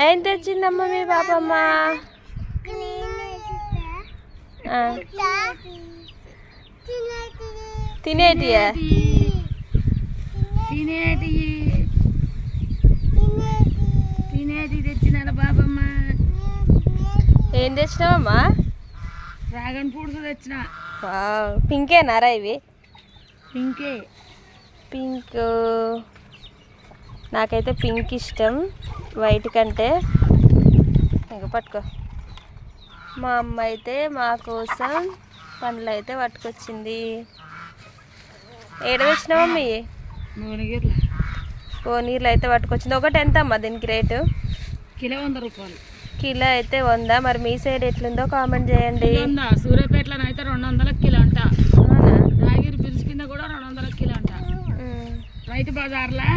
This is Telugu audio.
ఏం తెచ్చిందమ్మా మీ పాపమ్మ? తినేటియా? తినేటి తెచ్చినారా బాబమ్మ? ఏం తెచ్చినావమ్మా? డ్రాగన్ ఫ్రూట్స్ తెచ్చిన. పింకేనారా ఇవి? పింకే. పింక్ నాకైతే పింక్ ఇష్టం వైట్ కంటే. ఇంకా పట్టుకో. మా అమ్మ అయితే మా కోసం పండ్లు అయితే పట్టుకొచ్చింది. ఏడ తెచ్చినావమ్మా? కోనీర్లు అయితే పట్టుకొచ్చింది. ఒకటి ఎంత అమ్మా దీనికి రేటు? కిలో 100 రూపాయలు. కిలో అయితే 100. మరి మీ సైడ్ ఎట్లుందో కామెంట్ చేయండి. సూర్యాపేటలో అయితే 200 కిలో అంట. రాగిరి బ్రిడ్జ్ కింద కూడా 200 కిలో అంట. రైతు బజార్లా